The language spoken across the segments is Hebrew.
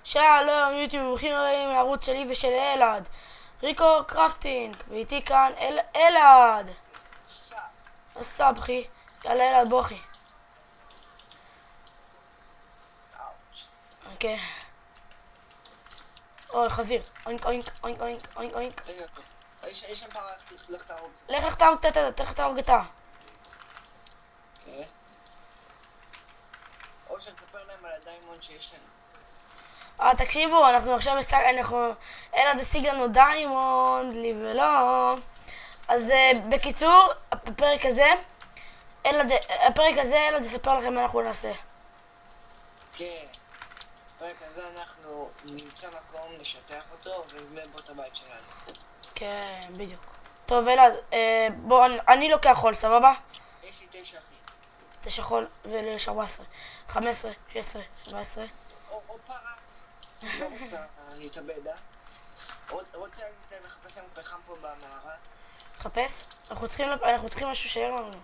שלום יוטיוב, ברוכים הבאים לערוץ שלי ושל אלעד, ריקו קרפטינג, ואיתי כאן אלעד. סאב אחי, יאללה אלעד בוא אחי. אוקיי. אוי חזיר, אוינק אוינק אוינק אוינק אוינק אוינק. יש שם פרה, לך תהרוג. לך תהרוג אותה. אוקיי. או שנספר להם על הדיימונד שיש לנו. תקשיבו, אנחנו עכשיו אלעד השיג לנו דיימונד, לי ולא. אז בקיצור, הפרק הזה אלעד יספר לכם מה אנחנו נעשה. כן. בפרק הזה אנחנו נמצא מקום, נשטח אותו ונבנה בו את הבית שלנו. כן, בדיוק. טוב אלעד, בוא, אני לוקח חול, סבבה? יש לי 9 אחי. 9 חול ויש 14, 15, 16, 17. או פרה. לא רוצה להתאבד, אה? רוצה לחפש לנו פחם פה במערה? לחפש? אנחנו צריכים משהו שיהיה לנו. אני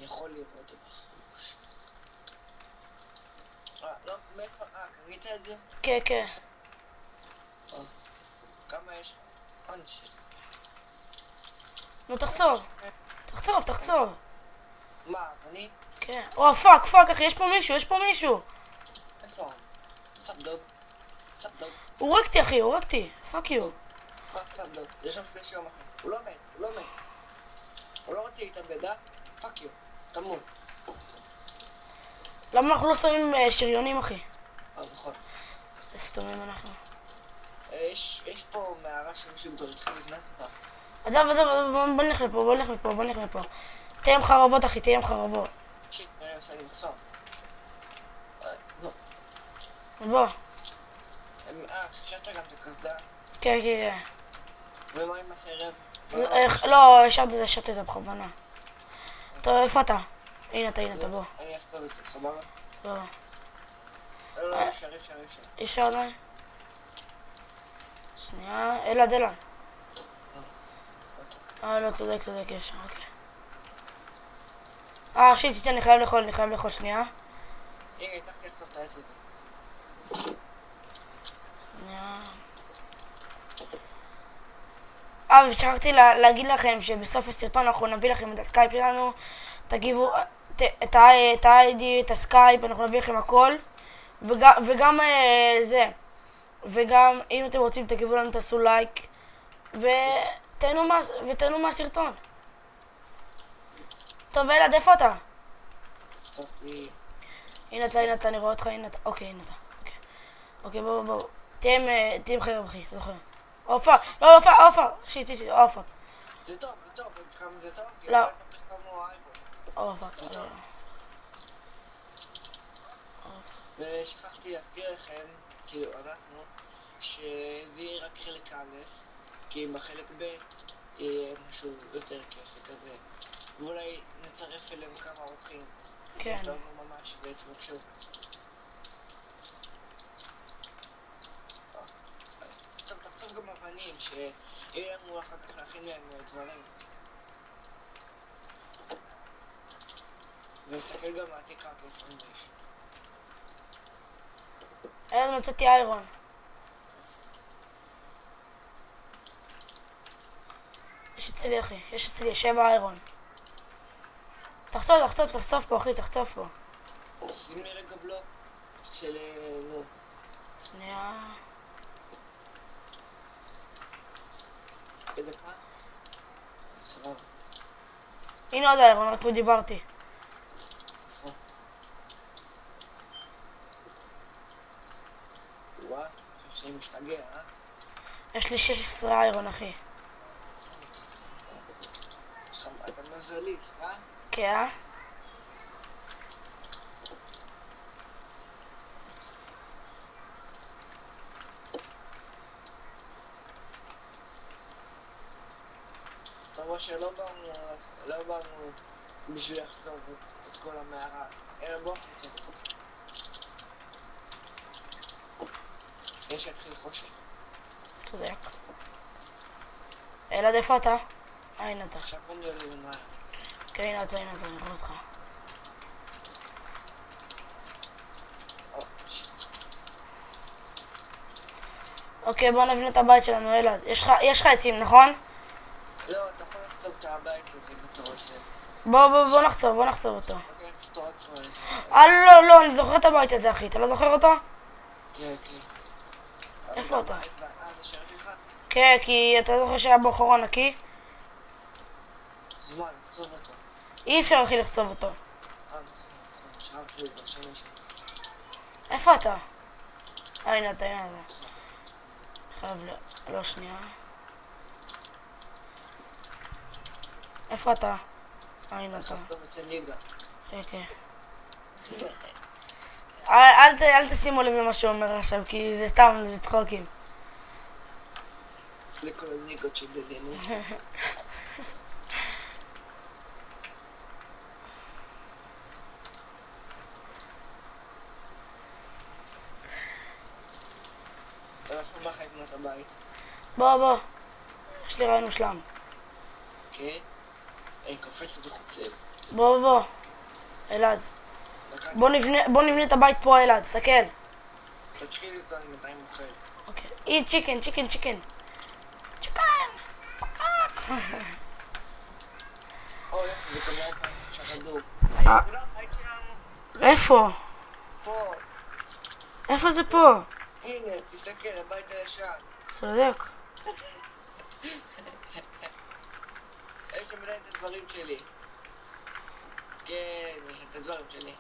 יכול לראות בחוש. לא, מאיפה? קנית את זה? כן, כן. כמה יש לך? אנשי. נו תחצוב. תחצוב. מה, אבנים? כן. או פאק אחי, יש פה מישהו. איפה? סבדוג. הוא הורג אותי. פאק יו. סבדוג. יש שם סלשיום אחי. הוא לא מת. הוא לא רוצה להתאבד, אה? פאק יו. תמות. למה אנחנו לא שמים שריונים אחי? נכון. איזה סתומים אנחנו. יש פה מערה שמישהו כבר התחיל לבנות אותה. עזוב, בוא נלך מפה. תהיה עם חרבות אחי, שיט, נראה עושה לי מחסום. נו. בוא. חשבת גם את הקסדה? כן. ומה עם החרב? לא, השארתי את זה בכוונה. טוב, איפה אתה? הנה אתה, בוא. אני אחצוב את זה, סבבה? לא. לא, אפשר. אפשר עדיין? שנייה, אלעד. לא, צודק, אפשר, אוקיי. שיט, אני חייב לאכול, שנייה. הנה, הצלחתי לחשוף את העץ הזה. שנייה. ושכחתי להגיד לכם שבסוף הסרטון אנחנו נביא לכם את הסקייפ שלנו. תגיבו את ה-ID, את הסקייפ, אנחנו נביא לכם הכל. וגם וגם אם אתם רוצים תגיבו לנו, תעשו לייק ותהנו מהסרטון. טוב אלעד, איפה אתה? חשפתי... הנה אתה, אני רואה אותך, הנה אתה. אוקיי, אוקיי, בוא. תהיה עם חרב אחי, זוכר. עופה. שיט, עופה. זה טוב, איתכם זה טוב? לא. עופה. ושכחתי להזכיר לכם, כאילו אנחנו, שזה יהיה רק חלק א', כי בחלק ב' יהיה משהו יותר כיף וכזה. ואולי נצרף אליהם כמה אורחים. כן. טוב ממש, ותבקשו. טוב, תחצוב גם אבנים, שיהיה לנו אחר כך להכין להם דברים. וסתכל גם מעתיק רק לפעמים יש. מצאתי איירון. יש אצלי 7 איירון. תחצוף פה אחי, שים לי רגע בלוק של... נו. שנייה. בדקה? סבבה. הנה עוד איירון, רק דיברתי. איפה? וואה, חושב שאני משתגע, אה? יש לי 16 איירון אחי. אתה מזליסט, אה? כן. אתה רואה שלא באנו בשביל לחצוב את כל המערה, אלא בוא חוצה. יש להתחיל חושך. צודק. אלעד, איפה אתה? הנה אתה. עכשיו אני עולה למעלה. כן, הנה אתה, אני רואה אותך. אוקיי, בוא נבנה את הבית שלנו, אלעד. יש לך עצים, נכון? לא, אתה יכול לחצוב את הבית הזה אם אתה רוצה. בוא נחצוב אותו. אוקיי, פשוט רק פה איזה... לא, אני זוכר את הבית הזה, אחי. אתה לא זוכר אותו? כן, כן. איפה אתה? איזה... זה שרת שלך? כן, כי אתה זוכר שהיה בו חור ענקי? אז מה, לחצוב אותו. אי אפשר, אחי, לחצוב אותו. נכון, שכחתי לי בשמש. איפה אתה? הנה אתה. חייב לא, שנייה. איפה אתה? הנה אתה. לחצוב אצל ליגה. כן. אל תשימו לב למה שהוא אומר עכשיו, כי זה סתם, זה צחוקים. לכל הליגות שגדלנו. אנחנו בא לך לבנות הבית. בוא. יש לי רעיון מושלם. כן? קופצת וחוצב. בוא. אלעד. בוא נבנה את הבית פה, אלעד. תסתכל. תתחיל איתו, אני מתי מוכר. אוקיי. אי, צ'יקן. או, יופי, זה כמובן פעם שחדור. זה לא הבית שלנו. איפה? פה. איפה זה פה? הנה, תסתכל, הבית הישן. צודק. יש שם עדיין את הדברים שלי. כן, יש שם את הדברים שלי.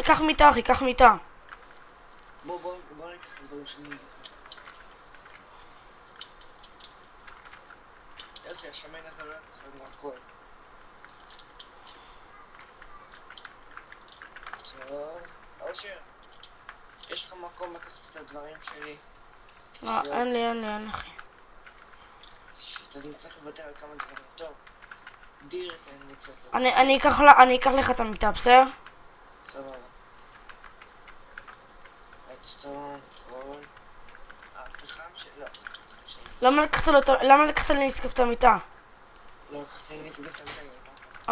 קח מיטה, אחי, קח מיטה. בוא ניקח את הדברים של מוזיקה. יופי, השמן הזה לא לקח לנו הכל. טוב, אושר, יש לך מקום לקחת את הדברים שלי? לא, אין לי, אחי. שיט, אני צריך לוותר על כמה דברים. טוב, דיר תן לי קצת לצאת. אני אקח לך את המיטה, בסדר? סבבה. רדסטון, כל... הפחם של... לא, הפחם של... למה לקחת לי נזקף את המיטה? לא, לקחתי נצגף את המיטה.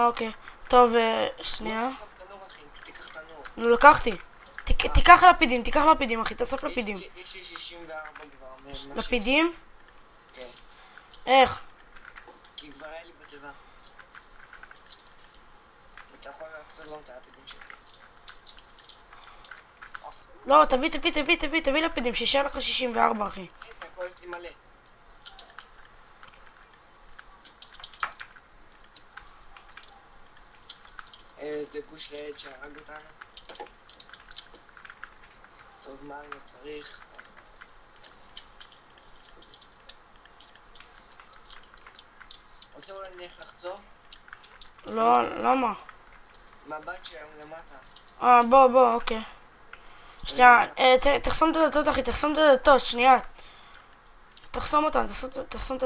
אוקיי. טוב, שנייה. תנור אחי, תיקח תנור. נו, לקחתי. תיקח לפידים, אחי, תאסוף לפידים. יש לי 64 כבר. לפידים? כן. איך? כי כבר היה לי בתיבה. אתה יכול לחצות לנו את הלפידים שלי. לא, תביא לפידים, שישאר לך 64, אחי. אתה הכל יש לי מלא. זה גוש לעד שהרג אותנו. טוב, מה אני צריך? רוצה אולי נלך לחצוב? לא, למה? מהבית שלנו למטה. בוא, אוקיי. שנייה, תחסום את הדלתות, אחי, תחסום את הדלתות, שנייה. תחסום אותן, תחסום את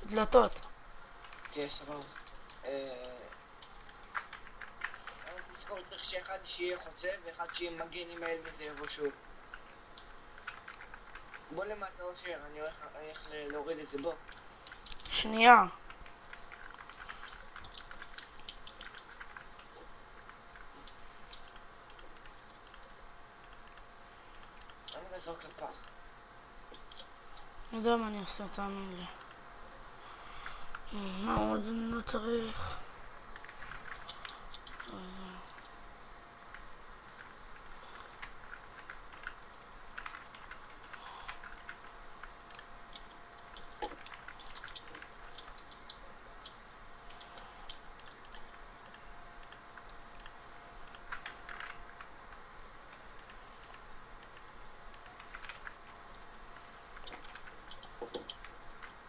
הדלתות. כן, סבבה. תזכור, צריך שאחד שיהיה חוצב ואחד שיהיה מגן אם הילד הזה יבוא שוב. בוא למטה אושר, אני הולך להוריד את זה, בוא. שנייה. אני לזרוק לפח. אני יודע מה אני אעשה, תאמין לי. מה עוד אני לא צריך?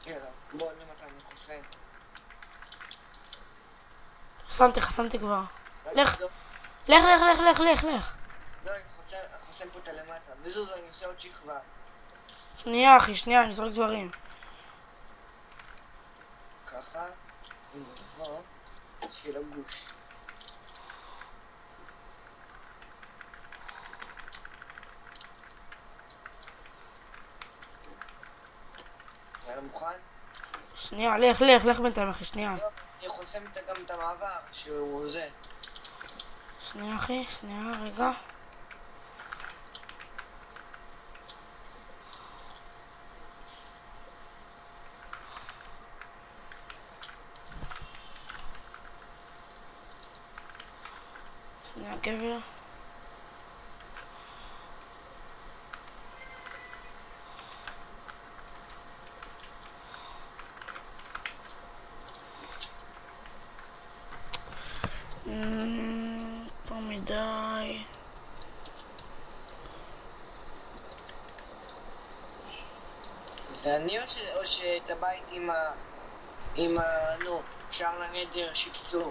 יאללה, בוא למטה אני חוסם. חסמתי כבר. לך. לך. לא, אני חוסם פה את הלמטה. וזוז, אני עושה עוד שכבה. שנייה, אחי, אני זורק דברים. ככה, אם הוא יבוא, שיהיה לו גוש. יאללה, מוכן? שנייה, לך בינתיים, אחי, שנייה. לא, אני חוסם גם את המעבר, שהוא זה. שנייה, אחי, רגע. מהקבר. פה מדי. זה אני או שאת הבית עם נו, שער לנדר שיפצו?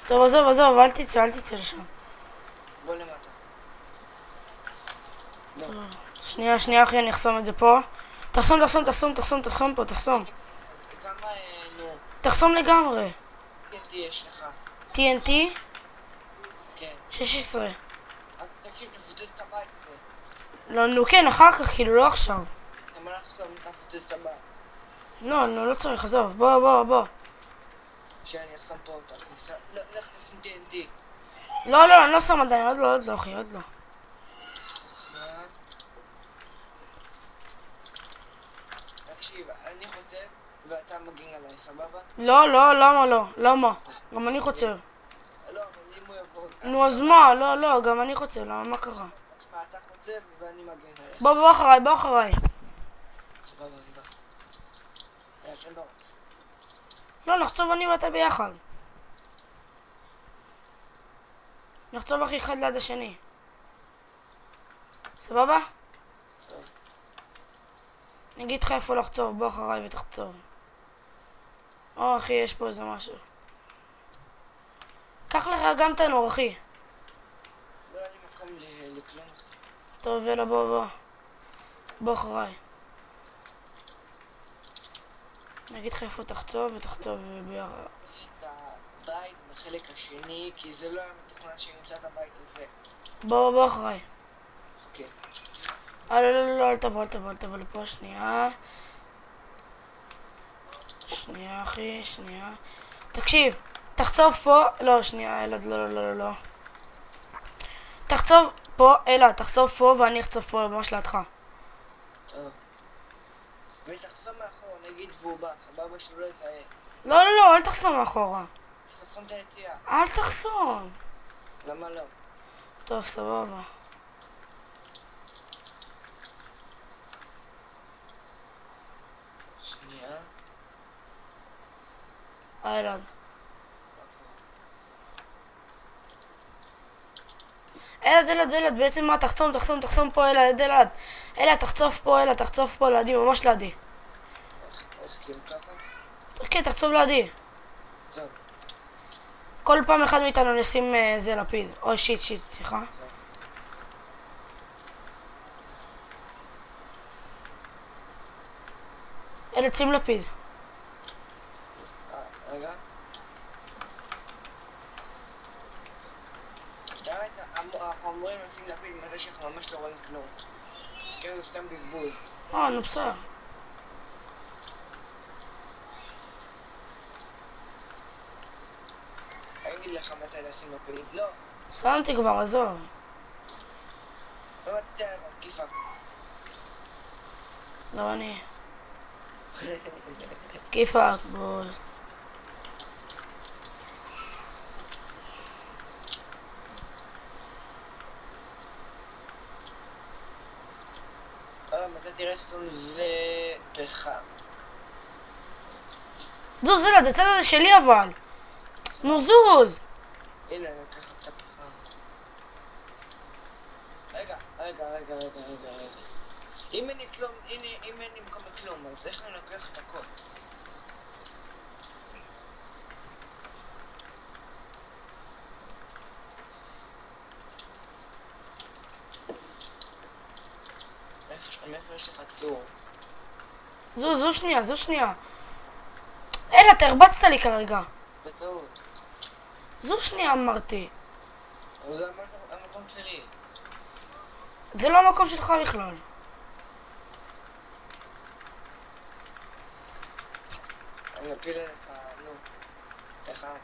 טוב, עזוב, אל תצא לשם. בוא למטה. לא. שנייה אחי, אני אחסום את זה פה. תחסום פה, תחסום. כמה, נו, תחסום לגמרי. TNT יש לך? TNT? כן. 16. אז תקשיב, תפוצץ את הבית הזה. לא, נו כן, אחר כך, כאילו, לא עכשיו. למה לחסום, תפוצץ את הבית? לא צריך, עזוב, בוא. שאני אחסום פה אותה. לך תשים TNT. לא, אני לא שם עדיין, עוד לא, אחי, עוד לא. תקשיב, אני חוצב ואתה מגין עליי, סבבה? למה? גם אני חוצב. לא, אבל אם הוא יבוא... נו, אז מה? לא, גם אני חוצב, למה, מה קרה? אז מה, אתה חוצב ואני מגין עליך. בוא אחריי. סבבה, אני בא. תן בראש. לא, נחצוב אני ואתה ביחד. נחצוב אחי אחד ליד השני. סבבה? טוב. אני אגיד לך איפה לחצוב, בוא אחריי ותחצוב. אחי, יש פה איזה משהו. קח לך גם תנור, אחי. לא היה לי מקום לכלום. טוב, יאללה, בוא אחריי. אני אגיד לך איפה תחצוב ותחצוב ביחד. את הבית בחלק השני, כי זה לא היה מתוכנן שנמצא את הבית הזה. בוא אחריי. אוקיי. לא, אל תבוא לפה, שנייה. שנייה, אחי, שנייה. תקשיב, תחצוב פה, לא, שנייה, אלעד, לא. תחצוב פה, אלעד, תחצוב פה ואני אחצוב פה ממש לידך. טוב. ותחסום מאחור, נגיד והוא בא, סבבה שהוא לא יזהה. לא, אל תחסום מאחורה. תחסום את היציאה. אל תחסום. למה לא? טוב, סבבה. שנייה. אלעד. אלעד, בעצם מה? תחסום פה, אלעד. אלעד, תחצוף פה, לידי, ממש לידי. איך כאילו ככה? כן, תחצוב לידי. טוב. כל פעם אחד מאיתנו נשים זה לפיד. אוי, שיט, סליחה. אלעד, שים לפיד. רגע. אנחנו אמורים לשים לפיד מתי שאנחנו ממש לא רואים כלום. כן, זה סתם בזבוז. נו בסדר. אני אגיד לך מתי לשים לפיד. לא. שמתי כבר, עזוב. לא רציתי עליו, כיפה. לא אני. כיפה, בול. מצאתי רסטון ופחם. זוז, אלעד, הצד הזה שלי אבל. נו, זוז. הנה, אני אקח את הפחם. רגע. אם אין לי מקום לכלום, אז איך אני לוקח את הכל? מאיפה יש לך צור? זו שנייה. אלעד, אתה הרבצת לי כרגע. בטעות. זו שנייה אמרתי. זה המקום שלי. זה לא המקום שלך בכלל. אני אפיל עליך, נו. אחד.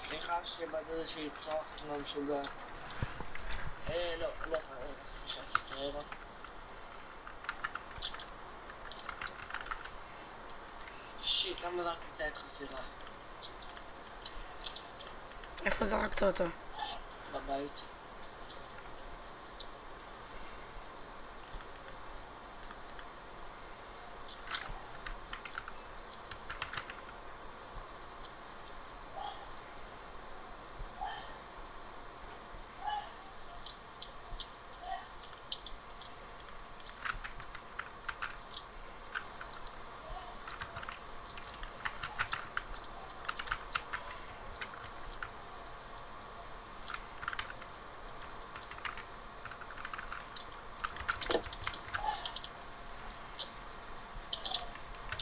סליחה שבדוד שלי צרחת מאוד משוגעת. לא, לא יכול שם סטררה. שיט, למה זרקת את חפירה? איפה זרקת אותו? בבית.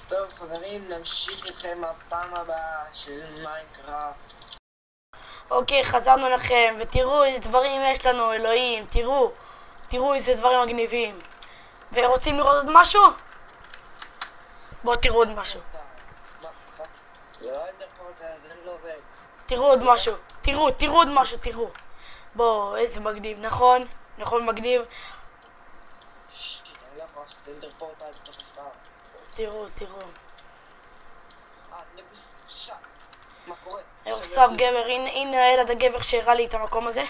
טוב חברים, נמשיך איתכם הפעם הבאה של מיינקראפט. אוקיי, חזרנו לכם, ותראו איזה דברים יש לנו, אלוהים, תראו איזה דברים מגניבים. ורוצים לראות עוד משהו? בואו תראו עוד משהו. מה, פאק? זה לא אנדרפורטל, זה לא עובד. תראו עוד משהו, תראו עוד משהו, תראו. בואו, איזה מגניב, נכון? נכון מגניב? שיט, אני לא יכול לעשות אנדרפורטל בתוך הספאר. תראו. נגוסה. מה קורה? סאב גבר, הנה הילד הגבר שהראה לי את המקום הזה.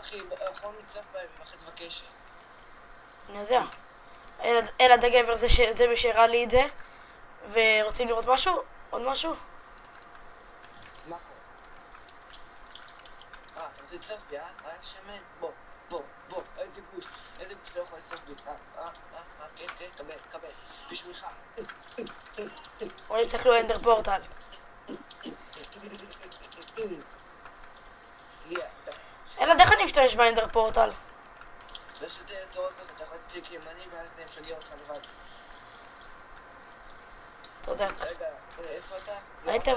אחי, יכול לצלף בהם עם החץ וקשר. אני יודע. הילד הגבר זה מי שהראה לי את זה. ורוצים לראות משהו? עוד משהו? מה קורה? אתה רוצה לצלף בי, שמן? בוא, איזה גוש אתה יכול לצלף בי? כן, קבל, בשבילך. אולי צריך לו אנדר פורטל. ילד, איך אני משתמש באנדר פורטל? פשוט זורק אותו, אתה יכול להצליק ימני ואז זה משגע אותך לבד. תודה. רגע, איפה אתה? ראיתם?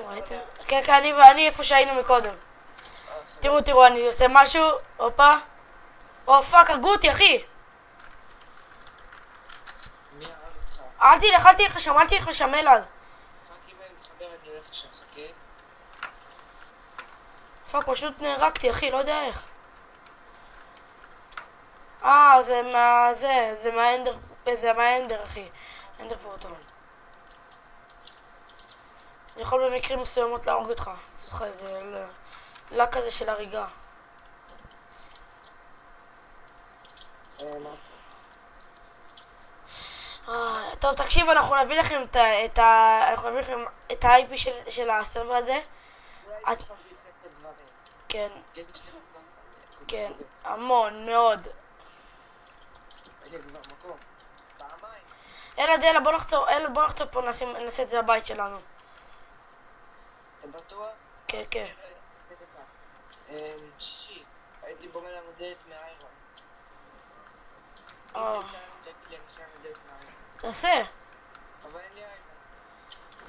כן, אני איפה שהיינו מקודם. תראו, אני עושה משהו, הופה. או פאק, הרגו אותי, אחי. מי הרג אותך? אל תלך לשם, אלעד. פאק, אם אני מתחבר אני הולך לשם, חכה. פאק, פשוט נהרגתי, אחי, לא יודע איך. זה מהאנדר, אחי. אנדר פורטל. אני יכול במקרים מסוימות להרוג אותך. צריך לך איזה לק כזה של הריגה. טוב, תקשיב, אנחנו נביא לכם את ה-IP של הסרבר הזה. אולי תוכל להתחיל את הדברים. כן, המון, מאוד. אני כבר מקום. פעמיים. ילד, בוא נחצור פה, נעשה את זה הבית שלנו. אתה בטוח? כן. שיט, הייתי בונה לנו דלת מאיירון. אם תצא לנו תגיד לי, אני עושה לנו דלת מאיירון. תעשה. אבל אין לי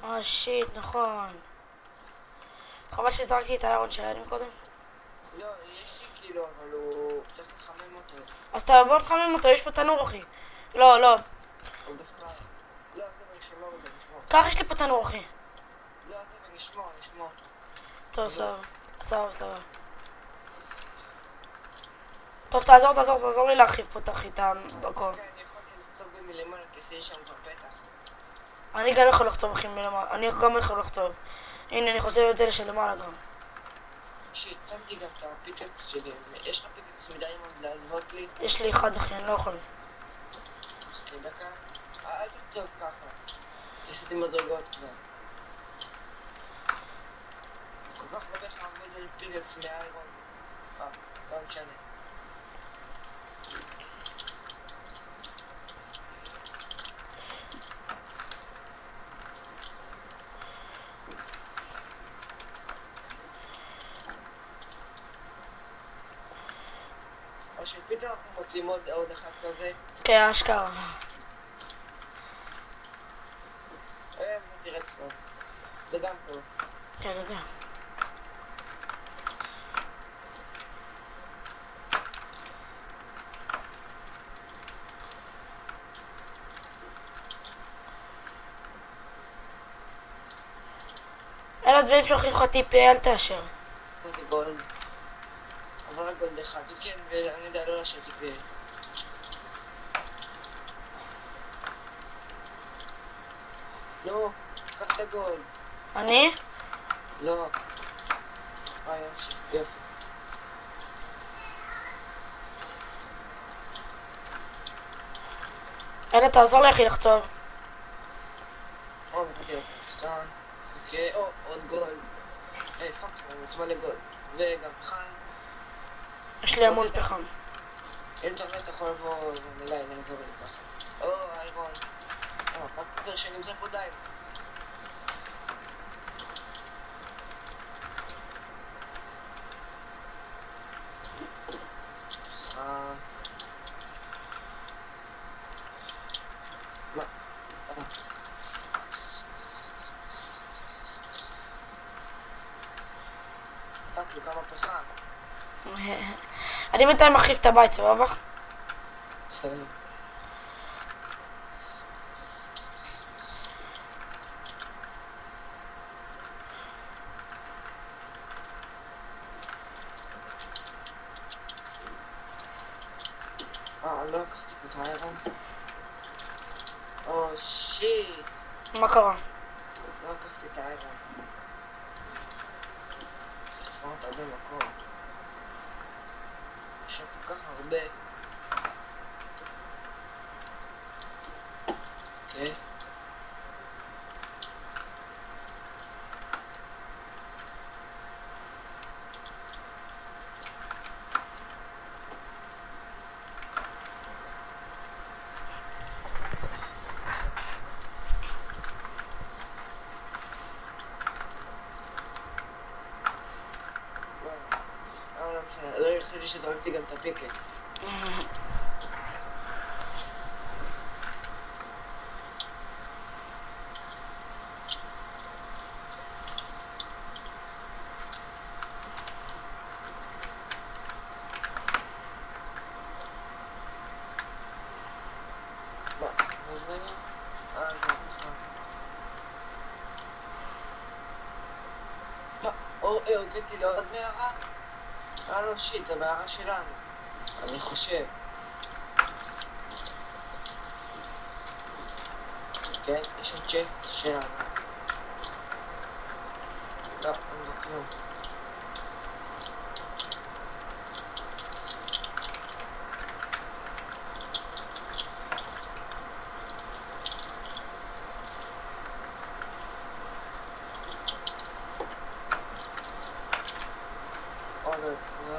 איירון. שיט, נכון. חבל שזרקתי את האיירון שהיה לי מקודם. לא, יש לי כאילו, אבל הוא צריך לחמם אותו. אז בוא נחמם אותו, יש פה תנור, אחי. לא. הוא בספר. לא, זה ונשמור אותו, נשמור. קח, יש לי פה תנור, אחי. לא, זה ונשמור אותו. טוב, סבבה. טוב, תעזור לי להרחיב פה את המקום. כן, אני יכול לחצוב גם מלמעלה, כי יש שם כבר פתח. אני גם יכול לחצוב, אחי, מלמעלה. הנה, אני חושב את זה שלמעלה גם. שיט, שמתי גם את הפיקקס שלי. יש לך פיקקס מדי עם להלוות לי? יש לי אחד, אחי, אני לא יכול. חכה דקה. אל תחצוב ככה. עשיתי מדרגות כבר. כל כך הרבה חרבון על פיקקס מאיירון. לא משנה. או שפתאום אנחנו מוצאים עוד אחד כזה. כן, אשכרה. זה תראה אצלו. זה גם פה. כן, אני יודע. אלה דברים שהולכים לך טיפי, אל תאשר. זה גולד. אבל רק גולד אחד, כן, ואני יודע לא לשבת טיפה. לא, קח את הגולד. אני? לא. יופי. אלה, תעזור לי אחי לחצוב. נתתי אותה סטון. אוקיי, עוד גולד. פאק, אני מצבע לגולד. וגם פחם. יש לי המון פחם. אם אתה רוצה, אתה יכול לבוא אליי, לעזור לי ככה. איירון. רק צריך שנמצא פה די. שמתי כמה פחם. אני בינתיים מחליף את הבית, סבבה? בסדר. לא לקחתי פה את האיירון. שיט. מה קרה? לא לקחתי את האיירון. צריך לפנות הרבה מקום. יש שם כל כך הרבה. אוקיי. לא יחד לי שזרקתי גם את הפיקט. מה? זה היה? זה הפחם. מה? הרגעתי לעוד מערה? לא שיט, זה מערה שלנו. אני חושב. כן, יש שם צ'סט שלנו. לא, אין בו כלום. עוד 20.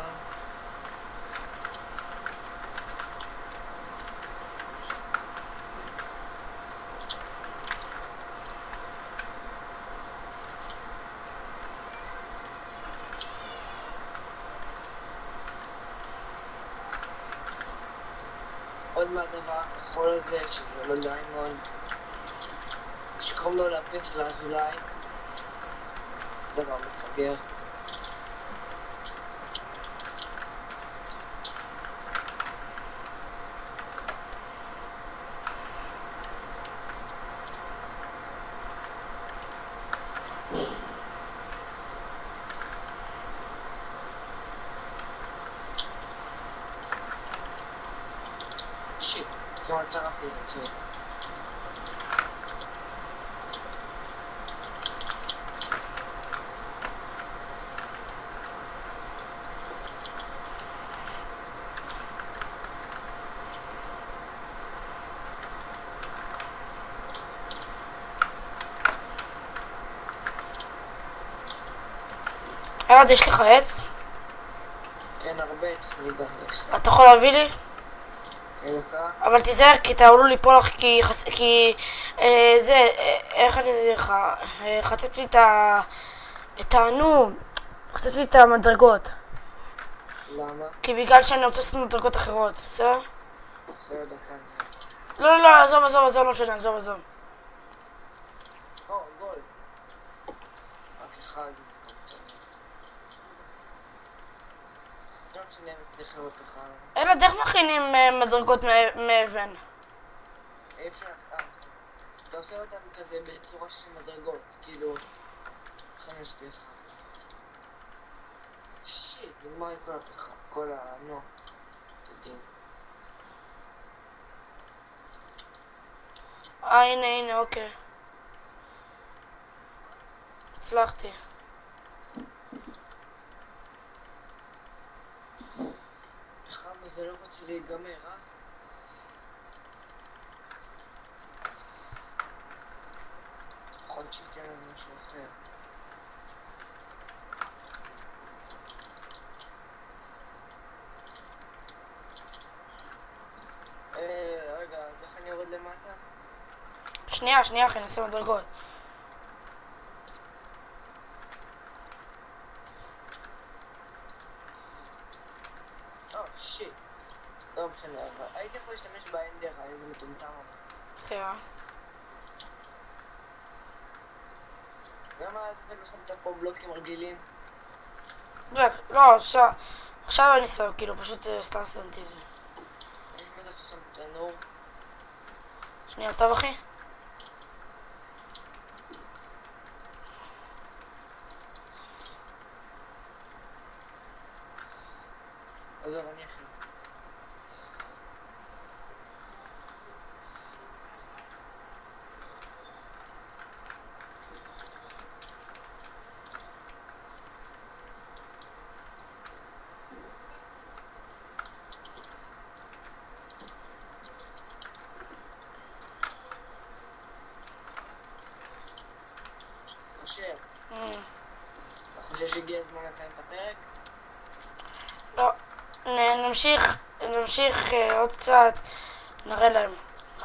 עוד מהדבר הכחול הזה, שזה לא דיימונד, שקוראים לו לאפס לאזולאי, דבר מפגר. שיט, כמעט שרפתי את עצמי. אלעד, יש לך עץ? כן, הרבה אצלי גם יש. אתה יכול להביא לי? דקה. אבל תיזהר, כי אתה עלול ליפול לך, כי איך אני אגיד לך? חצית לי חצית לי את המדרגות. למה? כי בגלל שאני רוצה לעשות מדרגות אחרות, בסדר? בסדר, דקה. לא, עזוב, לא משנה, עזוב. גול. רק אחד. לא משנה אם צריך לראות ככה. אלעד, איך מכינים מדרגות מאבן? אי אפשר, אתה עושה אותם כזה בצורה של מדרגות, כאילו, איך אני אסביר לך? שיט, נגמר עם כל הפחם, כל נו. יודעים. הנה, אוקיי. הצלחתי. פחם הזה לא רוצה להיגמר, אה? לפחות שייתן לנו משהו אחר. רגע, אז איך אני יורד למטה? שנייה, אחי, נעשה מדרגות. שיט. לא משנה, אבל הייתי יכול להשתמש באנדר, איזה מטומטם אני. כן. למה אז לא שמת פה בלוקים רגילים? לא, עכשיו אני שם, כאילו, פשוט סתם שמתי את זה. יש בסוף שמת תנור. שנייה, טוב אחי? עזוב, אני אחי. משה, אתה חושב שהגיע הזמן לסיים את הפרק? לא, נמשיך עוד קצת, נראה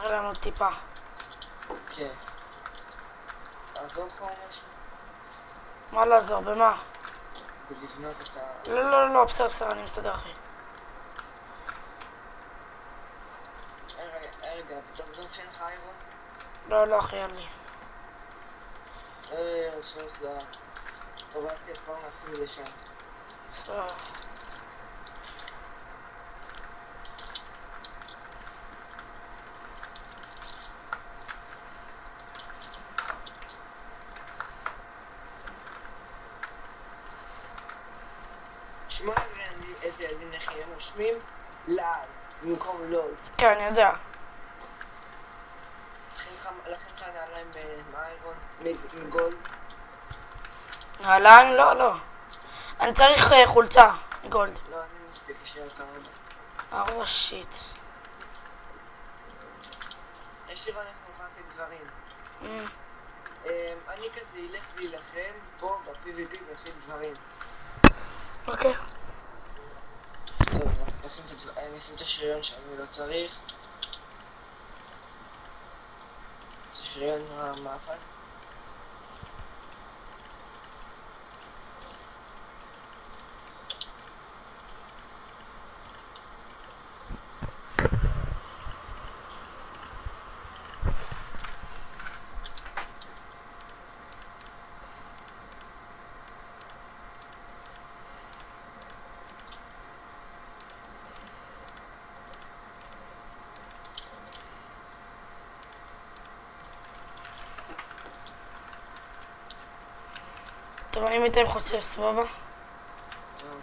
להם עוד טיפה. כן. לעזור לך או משהו? מה לעזור, במה? ולבנות את ה... לא, בסדר, אני מסתדר אחי. רגע, אתה בטוח שאין לך איירון? לא אחי, אין לי. שלוש לה... טוב, הלכתי הספר נשים את זה שם. בסדר. שמע, איזה ילדים נכים הם רושמים לעל במקום לול. כן, אני יודע. לכן לך נעליים מאיירון, מגולד. נעליים? לא. אני צריך חולצה, גולד. לא, אני מספיק, יש לי רק 4. שיט. יש לי ואנחנו נוכל לעשות דברים. אני כזה ילך להילחם פה ב-PvP ועושים דברים. אוקיי. טוב, אני אשים את השריון שאני לא צריך. זה שריון המאפן. טוב, אני מתאם חוצב, סבבה? טוב.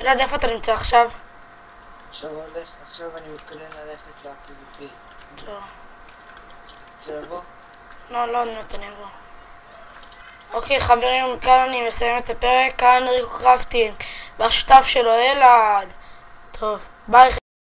אלעד, איפה אתה נמצא עכשיו? עכשיו אני מתכונן ללכת ל-PvP. טוב. רוצה לבוא? לא, אני אבוא. אוקיי, חברים, כאן אני מסיים את הפרק. כאן ריקו קרפטינג והשותף שלו אלעד. טוב, ביי.